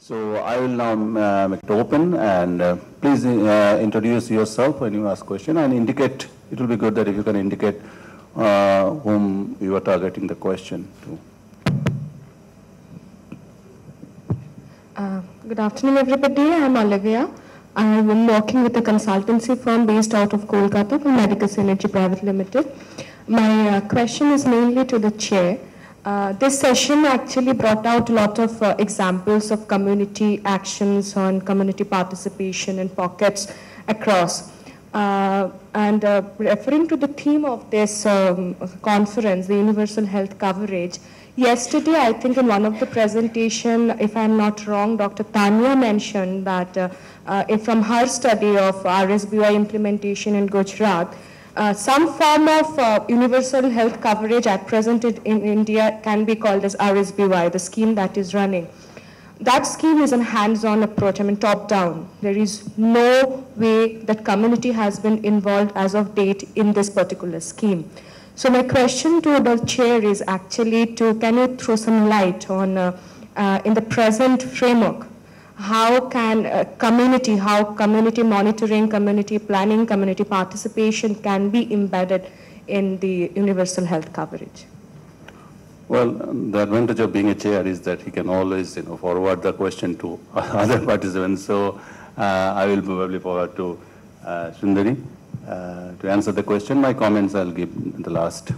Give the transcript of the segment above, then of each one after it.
So I will now make it open, and please introduce yourself when you ask question, and indicate. It will be good that if you can indicate whom you are targeting the question to. Good afternoon, everybody. I'm Olivia. I'm working with a consultancy firm based out of Kolkata for Medical Synergy Private Limited. My question is mainly to the chair. This session actually brought out a lot of examples of community actions on community participation in pockets across. Referring to the theme of this conference, the universal health coverage, yesterday, I think in one of the presentation, if I'm not wrong, Dr. Tanya mentioned that from her study of RSBY implementation in Gujarat, some form of universal health coverage at present in India can be called as RSBY, the scheme that is running. That scheme is a hands-on approach, I mean top-down. There is no way that community has been involved as of date in this particular scheme. So my question to the chair is actually can you throw some light on, in the present framework, how can community monitoring, community planning, community participation can be embedded in the universal health coverage? Well, the advantage of being a chair is that he can always, forward the question to other participants. So I will probably forward to Sundari to answer the question. My comments I'll give in the last.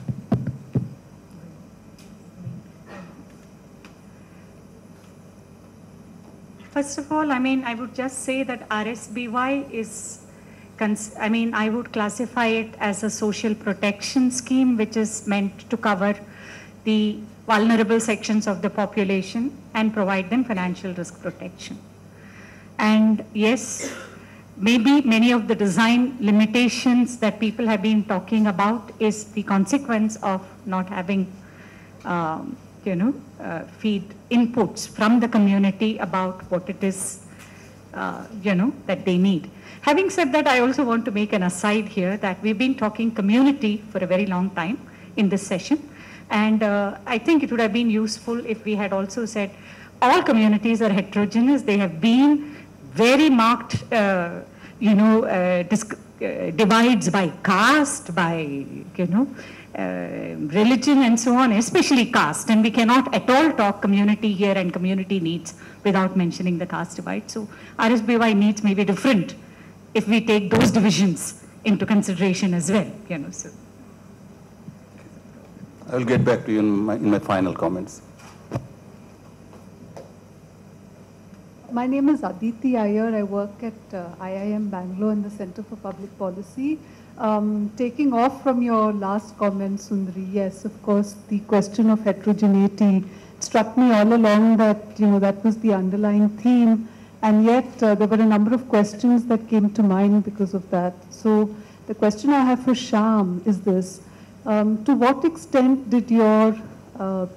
First of all, I would just say that RSBY is, I would classify it as a social protection scheme, which is meant to cover the vulnerable sections of the population and provide them financial risk protection. And yes, maybe many of the design limitations that people have been talking about is the consequence of not having, feed inputs from the community about what it is, that they need. Having said that, I also want to make an aside here that we've been talking community for a very long time in this session. And I think it would have been useful if we had also said all communities are heterogeneous. They have been very marked, divides by caste, by, religion and so on, especially caste. And we cannot at all talk community here and community needs without mentioning the caste divide. So RSBY needs may be different if we take those divisions into consideration as well, So. I will get back to you in my final comments. My name is Aditi Iyer. I work at IIM Bangalore in the Center for Public Policy. Taking off from your last comment, Sundari, yes, of course, the question of heterogeneity struck me all along that, that was the underlying theme. And yet there were a number of questions that came to mind because of that. So the question I have for Shyam is this. To what extent did your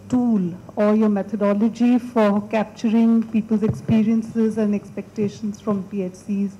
tool or your methodology for capturing people's experiences and expectations from PHCs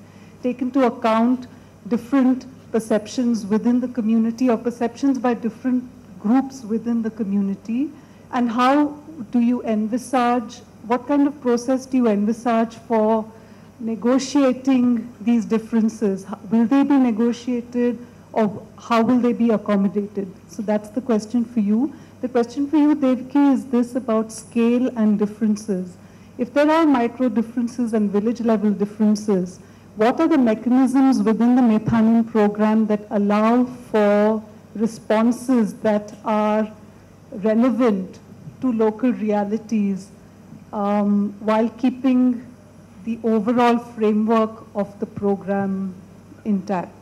take into account different perceptions within the community or perceptions by different groups within the community? And how do you envisage, what kind of process do you envisage for negotiating these differences? Will they be negotiated? Or how will they be accommodated? So that's the question for you. The question for you, Devki, is this about scale and differences. If there are micro differences and village level differences, what are the mechanisms within the Methanin program that allow for responses that are relevant to local realities while keeping the overall framework of the program intact?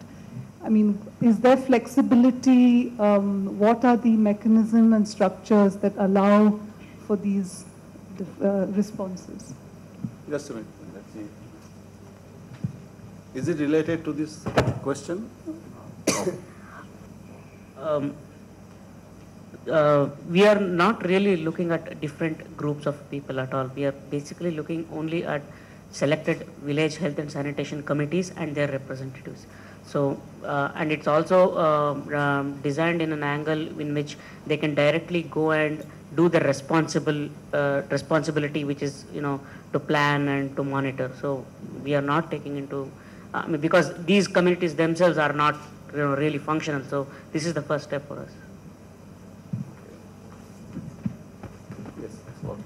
I mean, is there flexibility? What are the mechanisms and structures that allow for these responses? Just a minute. Let's see. Is it related to this question? We are not really looking at different groups of people at all. We are basically looking only at selected village health and sanitation committees and their representatives. So, and it's also designed in an angle in which they can directly go and do the responsibility, which is, to plan and to monitor. So we are not taking into, because these communities themselves are not, really functional. So this is the first step for us. Yes, it's working.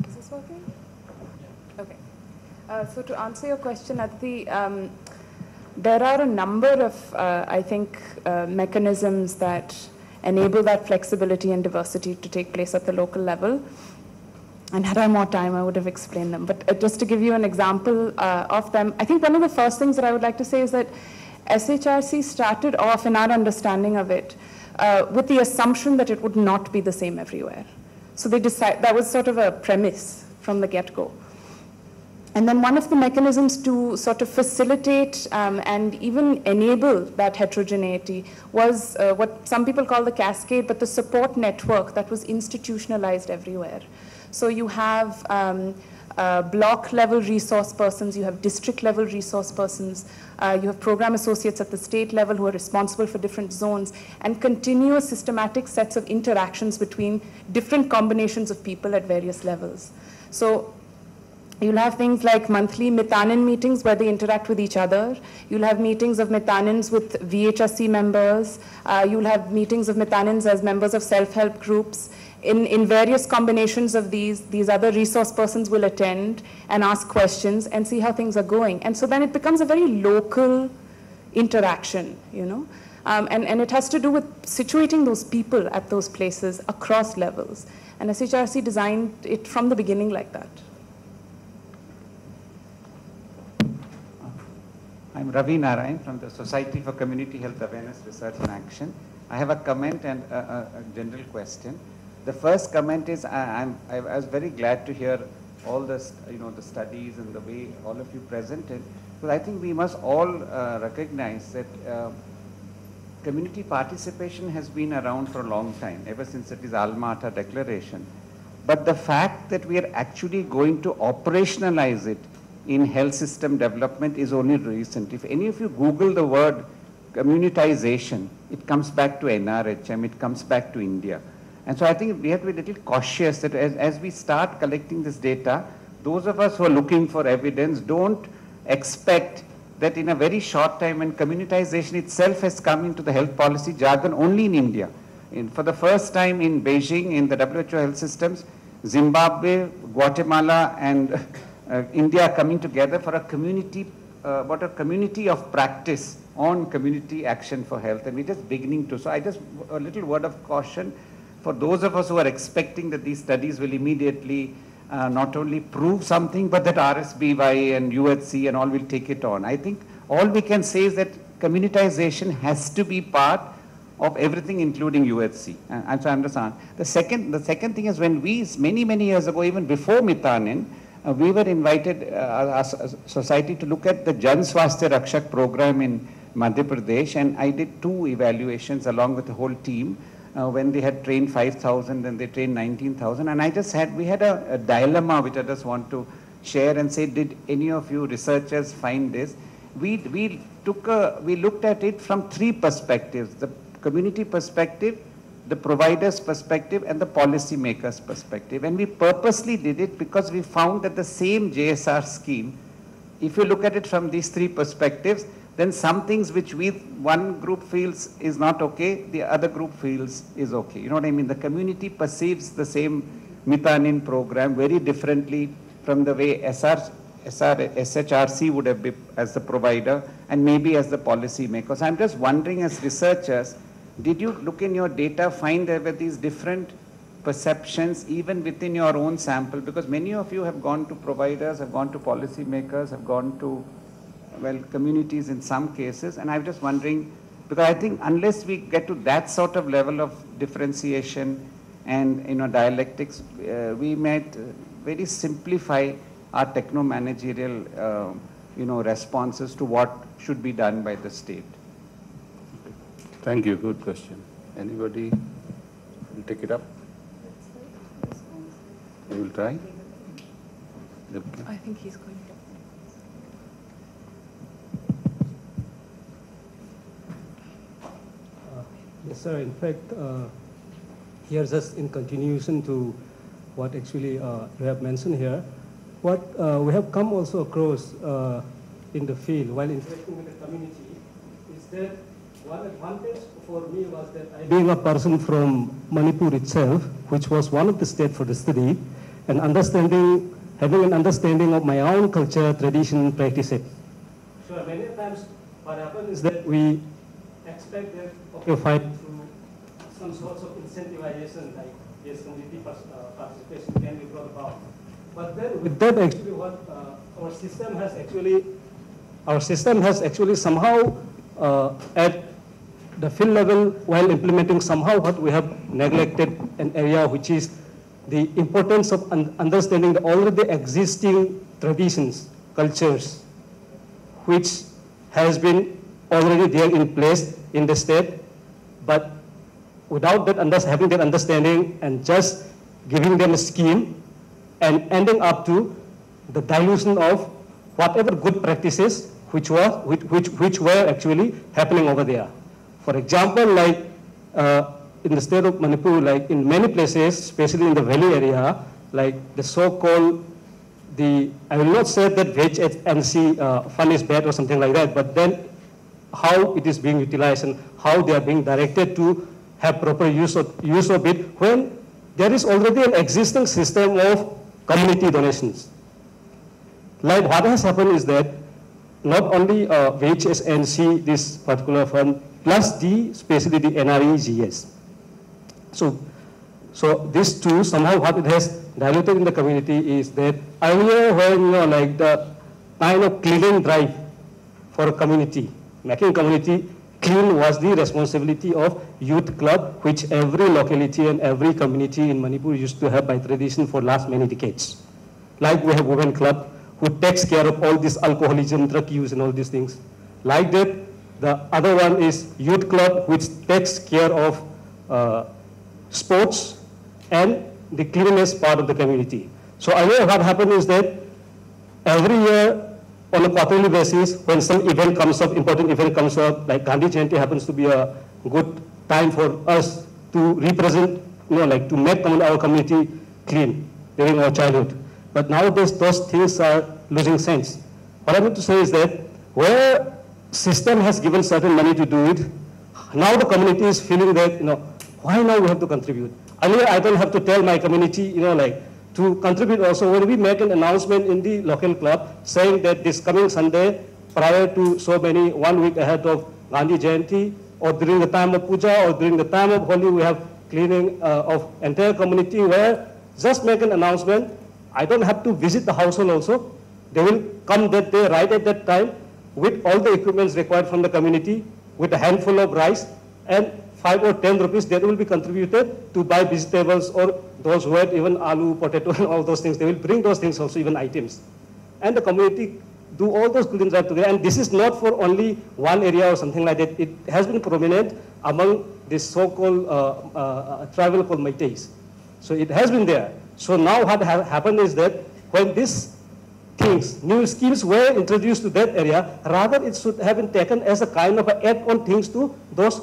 Is this working? Okay. So to answer your question, Aditi, there are a number of, I think, mechanisms that enable that flexibility and diversity to take place at the local level. And had I more time, I would have explained them. But just to give you an example of them, I think one of the first things that I would like to say is that SHRC started off, in our understanding of it, with the assumption that it would not be the same everywhere. So they decided, that was sort of a premise from the get-go. And then one of the mechanisms to sort of facilitate and even enable that heterogeneity was what some people call the cascade, but the support network that was institutionalized everywhere. So you have block level resource persons, you have district level resource persons, you have program associates at the state level who are responsible for different zones, and continuous systematic sets of interactions between different combinations of people at various levels. So you'll have things like monthly Mitanin meetings where they interact with each other. You'll have meetings of Mitanins with VHSC members. You'll have meetings of Mitanins as members of self-help groups. In various combinations of these other resource persons will attend and ask questions and see how things are going. And so then it becomes a very local interaction, and it has to do with situating those people at those places across levels. And SHRC designed it from the beginning like that. I'm Ravi Narayan from the Society for Community Health Awareness Research and Action. I have a comment and a general question. The first comment is I was very glad to hear all the studies and the way all of you presented. But I think we must all recognize that community participation has been around for a long time, ever since it is Alma Ata Declaration. But the fact that we are actually going to operationalize it in health system development is only recent. If any of you Google the word communitization, it comes back to NRHM, it comes back to India. And so I think we have to be a little cautious that as we start collecting this data, those of us who are looking for evidence don't expect that in a very short time, when communitization itself has come into the health policy jargon only in India. For the first time in Beijing, in the WHO health systems, Zimbabwe, Guatemala, and India coming together for a community, a community of practice on community action for health, and we're just beginning to. So a little word of caution for those of us who are expecting that these studies will immediately not only prove something, but that RSBY and UHC and all will take it on. I think all we can say is that communitization has to be part of everything, including UHC. And so I understand. The second thing is, when we, many years ago, even before Mitanin, we were invited, as a society, to look at the Jan Swasthya Rakshak program in Madhya Pradesh, and I did 2 evaluations along with the whole team. When they had trained 5,000 and they trained 19,000, and we had a dilemma which I just want to share and say, did any of you researchers find this? We looked at it from 3 perspectives: the community perspective, the provider's perspective, and the policymaker's perspective. And we purposely did it because we found that the same JSR scheme, if you look at it from these 3 perspectives, then some things which one group feels is not okay, the other group feels is okay. You know what I mean? The community perceives the same Mitanin program very differently from the way SHRC would have been as the provider and maybe as the policy maker. So I'm just wondering, as researchers, did you look in your data, find there were these different perceptions even within your own sample? Because many of you have gone to providers, have gone to policy makers, have gone to communities in some cases, and I'm just wondering, because I think unless we get to that sort of level of differentiation and dialectics, we might very simplify our techno-managerial responses to what should be done by the state. Thank you. Good question. Anybody will take it up? You will try? I think he's going to. Yes, sir. In fact, here just in continuation to what actually you have mentioned here, what we have come also across in the field while interacting with the community is that one advantage for me was that being a person from Manipur itself, which was one of the states for the study, and having an understanding of my own culture, tradition, practices. So many times what happens is that we expect that, okay, fine, through some sorts of incentivization, like yes, community participation can be brought about. But then with that actually what our system has actually somehow at the field level while implementing somehow what we have neglected an area which is the importance of understanding the already existing traditions, cultures, which has been already there in place in the state, but without that having that understanding and just giving them a scheme and ending up to the dilution of whatever good practices which were actually happening over there. For example, like in the state of Manipur, like in many places, especially in the valley area, like the so-called, I will not say that VHNC fund is bad or something like that, but then how it is being utilized and how they are being directed to have proper use of it when there is already an existing system of community donations. Like what has happened is that not only VHSNC, this particular fund, plus especially the NREGS. So these two, somehow what it has diluted in the community is that earlier when like the kind of cleaning drive for a community, making community clean was the responsibility of youth club, which every locality and every community in Manipur used to have by tradition for last many decades. Like we have women club who takes care of all this alcoholism, drug use and all these things. Like that, the other one is youth club, which takes care of sports and the cleanliness part of the community. So earlier what happened is that every year on a quarterly basis, when some event comes up, important event comes up, like Gandhi Jayanti happens to be a good time for us to represent, like to make our community clean during our childhood. But nowadays, those things are losing sense. What I want to say is that where system has given certain money to do it, now the community is feeling that, why now we have to contribute? Earlier, I don't have to tell my community, like, to contribute also. When we make an announcement in the local club saying that this coming Sunday, prior to so many, 1 week ahead of Gandhi Jayanti, or during the time of Puja, or during the time of Holi, we have cleaning of entire community where just make an announcement. I don't have to visit the household also. They will come that day, right at that time, with all the equipments required from the community, with a handful of rice, and 5 or 10 rupees that will be contributed to buy vegetables, or those who had even aloo, potato, and all those things. They will bring those things also, even items. And the community do all those cleaning drive together. And this is not for only one area or something like that. It has been prominent among this so-called tribal called Meiteis. So it has been there. So now what happened is that when these things, new schemes were introduced to that area, rather it should have been taken as a kind of add-on things to those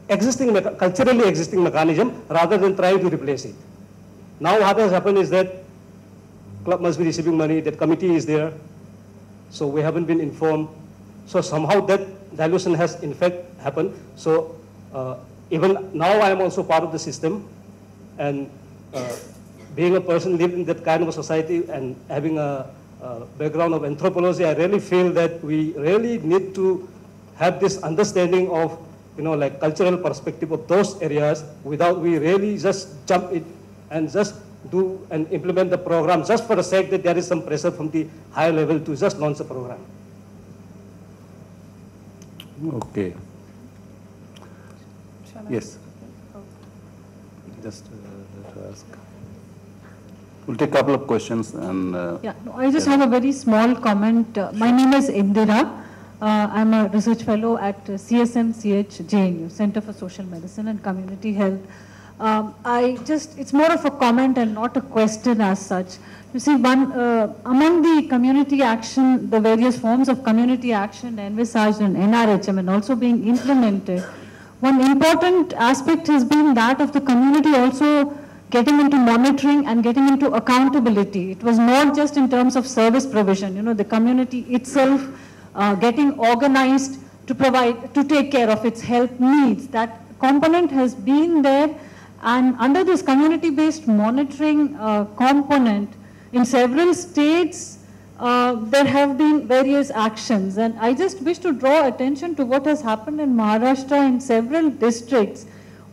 culturally existing mechanism, rather than trying to replace it. Now what has happened is that club must be receiving money, that committee is there, so we haven't been informed. So somehow that dilution has in fact happened. So even now I am also part of the system, and being a person living in that kind of a society and having a background of anthropology, I really feel that we really need to have this understanding of like cultural perspective of those areas, without we really just jump in and just do and implement the program just for the sake that there is some pressure from the higher level to just launch a program. Okay. Yes. Just ask. We'll take a couple of questions and. Yeah, no, I just have a very small comment. My name is Indira. I'm a research fellow at CSMCH JNU, Center for Social Medicine and Community Health. It's more of a comment and not a question as such. You see, among the community action, the various forms of community action envisaged in NRHM and also being implemented, one important aspect has been that of the community also getting into monitoring and getting into accountability. It was not just in terms of service provision, you know, the community itself getting organized to provide, to take care of its health needs. That component has been there, and under this community-based monitoring component, in several states, there have been various actions, and I just wish to draw attention to what has happened in Maharashtra in several districts,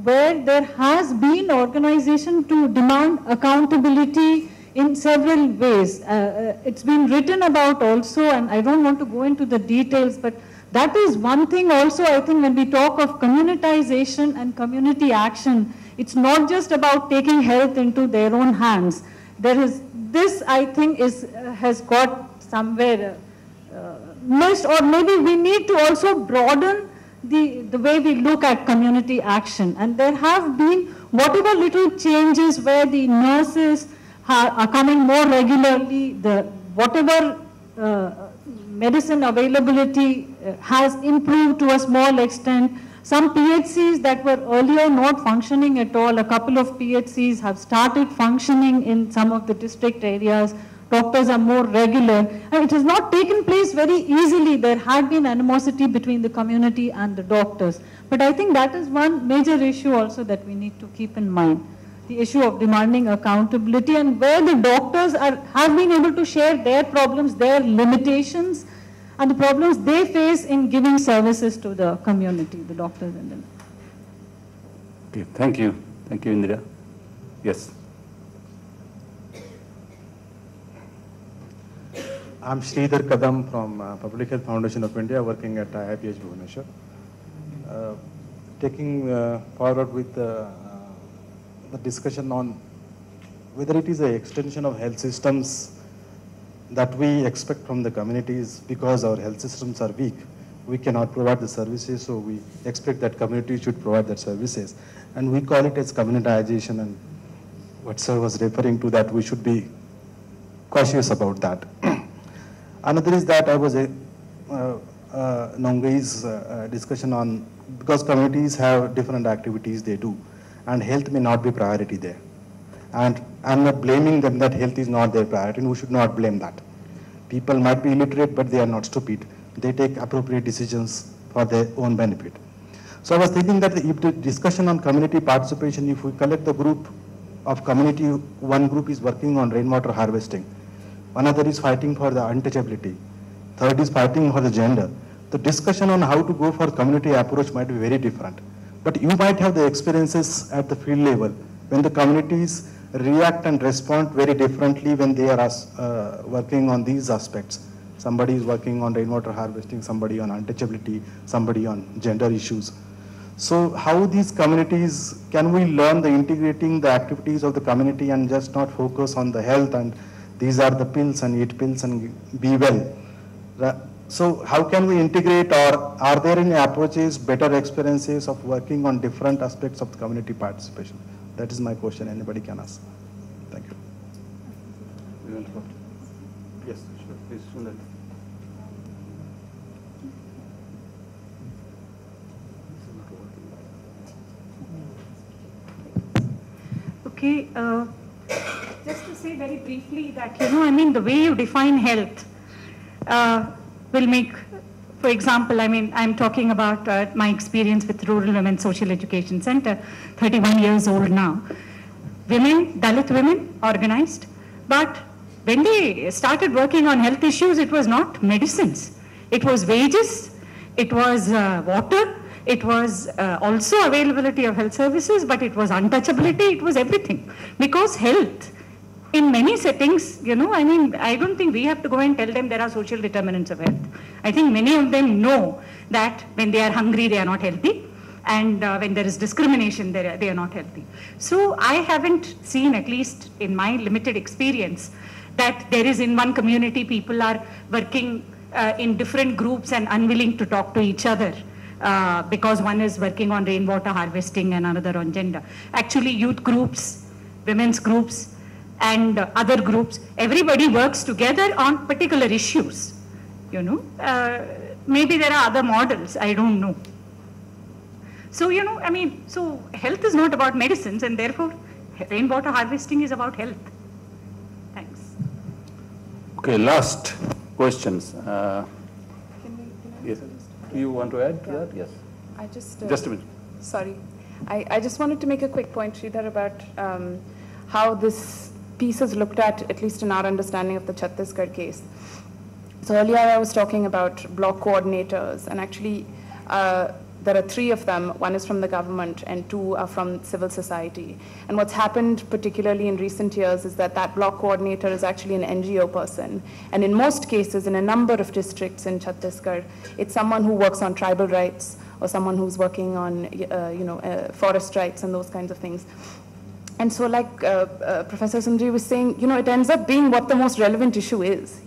where there has been organization to demand accountability in several ways. It's been written about also, and I don't want to go into the details, but that is one thing also. I think when we talk of communitization and community action, it's not just about taking health into their own hands. There is, this I think has got somewhere missed, or maybe we need to also broaden the way we look at community action. And there have been whatever little changes where the nurses are coming more regularly, whatever medicine availability has improved to a small extent. Some PHCs that were earlier not functioning at all, a couple of PHCs have started functioning in some of the district areas. Doctors are more regular, and it has not taken place very easily. There had been animosity between the community and the doctors. But I think that is one major issue also that we need to keep in mind. The issue of demanding accountability, and where the doctors have been able to share their problems, their limitations, and the problems they face in giving services to the community, the doctors and the nurses. Okay, thank you. Thank you, Indira. Yes. I'm Sridhar Kadam from Public Health Foundation of India, working at IIPH Bhubaneswar. Taking forward with the discussion on whether it is an extension of health systems that we expect from the communities, because our health systems are weak. We cannot provide the services, so we expect that communities should provide their services. And we call it as communitization, and what sir was referring to, that we should be cautious about that. Another is that I was Nongai's discussion on, because communities have different activities they do, and health may not be priority there. And I'm not blaming them that health is not their priority, and we should not blame that. People might be illiterate, but they are not stupid. They take appropriate decisions for their own benefit. So I was thinking that if the discussion on community participation, if we collect the group of community, one group is working on rainwater harvesting, another is fighting for the untouchability, third is fighting for the gender. The discussion on how to go for community approach might be very different. But you might have the experiences at the field level when the communities react and respond very differently when they are working on these aspects. Somebody is working on rainwater harvesting, somebody on untouchability, somebody on gender issues. So how these communities, can we learn the integrating the activities of the community and just not focus on the health and these are the pills and eat pills and be well. So how can we integrate, or are there any approaches, better experiences of working on different aspects of the community participation? That is my question. Anybody can ask. Thank you. Yes, sure. Please, Sundar. Okay, just to say very briefly that, I mean, the way you define health will make, for example, I'm talking about my experience with Rural Women's Social Education Center, 31 years old now. Women, Dalit women, organized, but when they started working on health issues, it was not medicines. It was wages, it was water, it was also availability of health services, but it was untouchability, it was everything. Because health, in many settings, I don't think we have to go and tell them there are social determinants of health. I think many of them know that when they are hungry, they are not healthy. And when there is discrimination, they are not healthy. So I haven't seen, at least in my limited experience, that there is in one community people are working in different groups and unwilling to talk to each other. Because one is working on rainwater harvesting and another on gender. Actually, youth groups, women's groups, and other groups, everybody works together on particular issues. Maybe there are other models, I don't know. So, you know, I mean, so health is not about medicines, and therefore rainwater harvesting is about health. Thanks. Okay, last questions. Can I Yes. Do you want to add to that? Yes. I just a minute. Sorry. I just wanted to make a quick point, Sridhar, about how this piece is looked at least in our understanding of the Chhattisgarh case. So earlier I was talking about block coordinators, and actually there are 3 of them. 1 is from the government and 2 are from civil society. And what's happened particularly in recent years is that that block coordinator is actually an NGO person. And in most cases, in a number of districts in Chhattisgarh, it's someone who works on tribal rights or someone who's working on forest rights and those kinds of things. And so like Professor Sundari was saying, it ends up being what the most relevant issue is,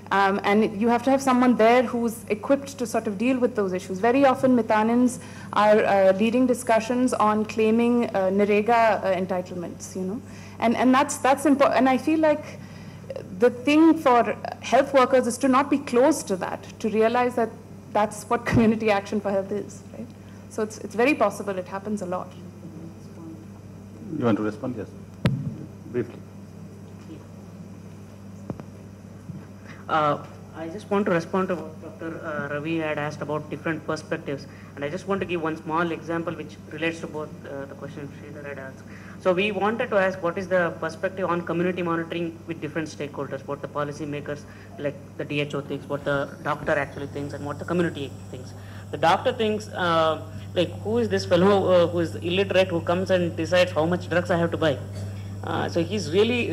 and you have to have someone there who's equipped to sort of deal with those issues. Very often Mitanins are leading discussions on claiming Nirega entitlements, and that's important. And I feel like the thing for health workers is to not be close to that, to realize that that's what community action for health is, right? So it's very possible, it happens a lot. You want to respond? Yes. Briefly. I just want to respond to what Dr. Ravi had asked about different perspectives, and I just want to give one small example which relates to both the question Sridhar had asked. So we wanted to ask what is the perspective on community monitoring with different stakeholders, what the policy makers like the DHO thinks, what the doctor actually thinks, and what the community thinks. The doctor thinks like who is this fellow who is illiterate who comes and decides how much drugs I have to buy. So he's really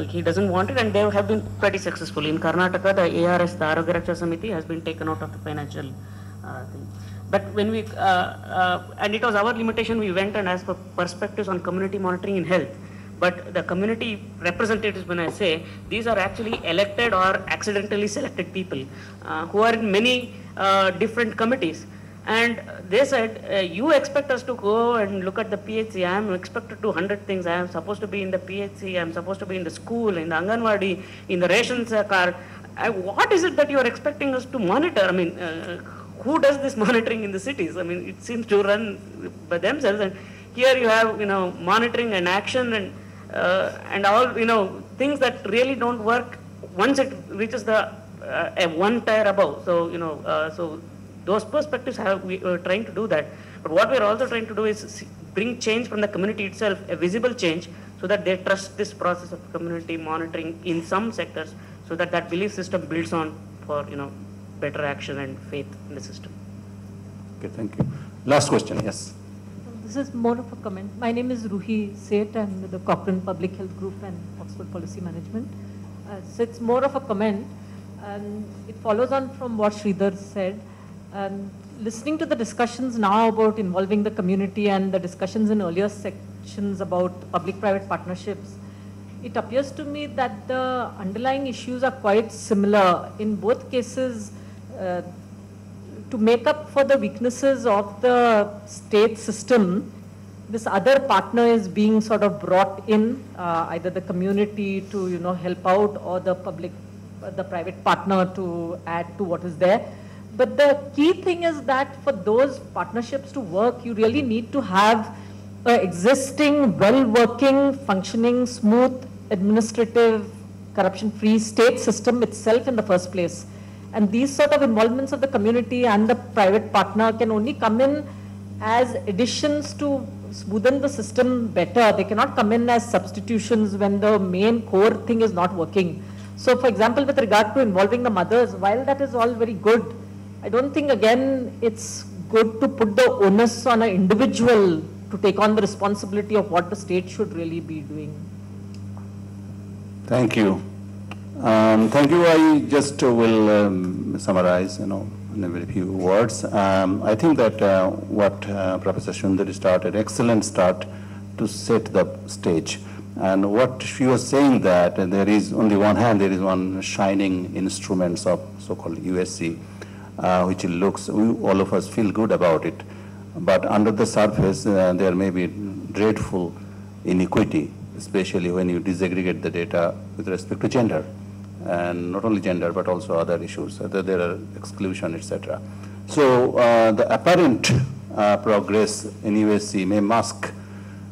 he doesn't want it, and they have been pretty successful. In Karnataka, the ARS, the Arogya Raksha Samiti, has been taken out of the financial thing. But when we, and it was our limitation, we went and asked for perspectives on community monitoring in health. But the community representatives, when I say, these are actually elected or accidentally selected people who are in many different committees. And they said, you expect us to go and look at the PHC. I am expected to do 100 things. I am supposed to be in the PHC. I am supposed to be in the school, in the Anganwadi, in the ration card. What is it that you are expecting us to monitor? I mean, who does this monitoring in the cities? I mean, it seems to run by themselves. And here you have, monitoring and action and all, things that really don't work once it reaches the one tier above. So, so those perspectives we are trying to do that. But what we are also trying to do is bring change from the community itself, a visible change, so that they trust this process of community monitoring in some sectors, so that that belief system builds on for, better action and faith in the system. Okay, thank you. Last question, yes. This is more of a comment. My name is Ruhi Seth. I'm with the Cochrane Public Health Group and Oxford Policy Management. So it's more of a comment, and it follows on from what Sridhar said. And listening to the discussions now about involving the community and the discussions in earlier sections about public-private partnerships, it appears to me that the underlying issues are quite similar. In both cases, to make up for the weaknesses of the state system, this other partner is being sort of brought in, either the community to help out, or the private partner to add to what is there. But the key thing is that for those partnerships to work, you really need to have an existing, well-working, functioning, smooth, administrative, corruption-free state system itself in the first place. And these sort of involvements of the community and the private partner can only come in as additions to smoothen the system better. They cannot come in as substitutions when the main core thing is not working. So for example, with regard to involving the mothers, while that is all very good, I don't think, again, it's good to put the onus on an individual to take on the responsibility of what the state should really be doing. Thank you. Thank you. I just will summarize, in a very few words. I think that what Professor Sundari started, excellent start to set the stage. And what she was saying that there is, on the one hand, there is one shining instruments of so-called USC, which looks, all of us feel good about it. But under the surface, there may be dreadful inequity, especially when you disaggregate the data with respect to gender. And not only gender, but also other issues. There are exclusion, etc. So the apparent progress anyway may mask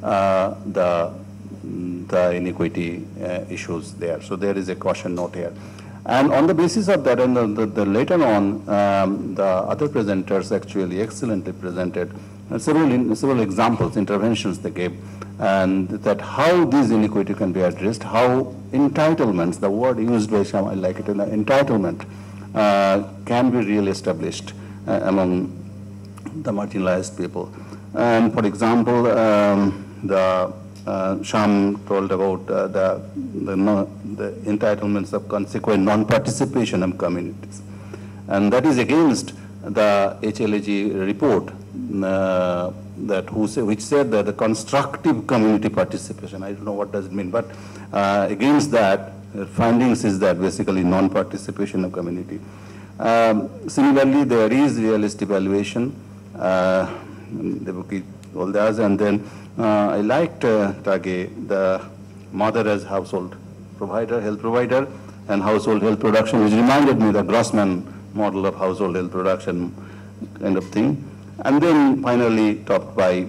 the inequity issues there. So there is a caution note here. And on the basis of that, and the later on, the other presenters actually excellently presented several examples, interventions they gave, and that how these inequity can be addressed, how entitlements, the word used by Sham, I like it, entitlement can be really established among the marginalized people. And for example, Sham told about the entitlements of consequent non-participation of communities. And that is against the HLAG report which said that the constructive community participation, I don't know what does it mean, but against that, findings is that basically non-participation of community. Similarly, there is realist evaluation, all those, and then I liked Tage, the mother as household provider, health provider, and household health production, which reminded me the Grossman model of household health production kind of thing. And then finally topped by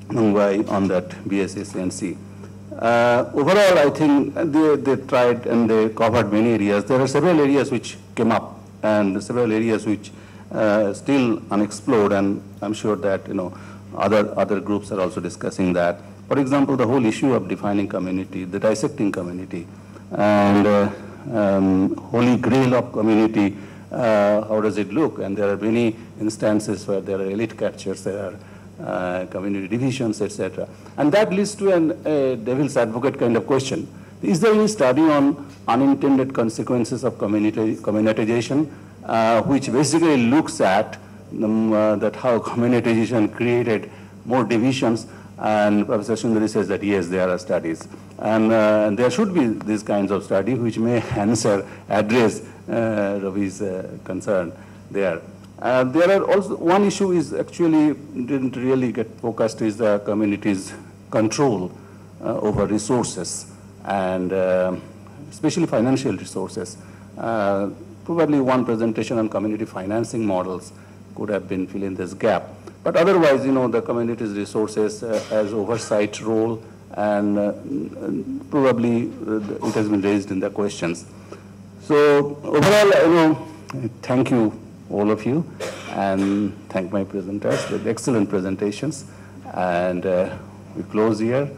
Mungbai on that BSSNC. Overall, I think they tried and they covered many areas. There are several areas which came up and several areas which still unexplored, and I'm sure that other groups are also discussing that. For example, the whole issue of defining community, the dissecting community, and holy grail of community, how does it look? And there are many instances where there are elite captures, there are community divisions, etc. And that leads to a devil's advocate kind of question. Is there any study on unintended consequences of communitization, which basically looks at that how communitization created more divisions? And Professor Sundari says that yes, there are studies. And there should be these kinds of studies which may address Ravi's concern there. There are also, one issue is actually didn't really get focused, is the community's control over resources, and especially financial resources. Probably one presentation on community financing models could have been filling this gap. But otherwise, the community's resources as oversight role, and probably it has been raised in the questions. So overall, thank you, all of you, and thank my presenters with excellent presentations. And we close here,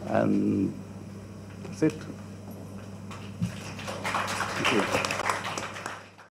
and that's it. Thank you.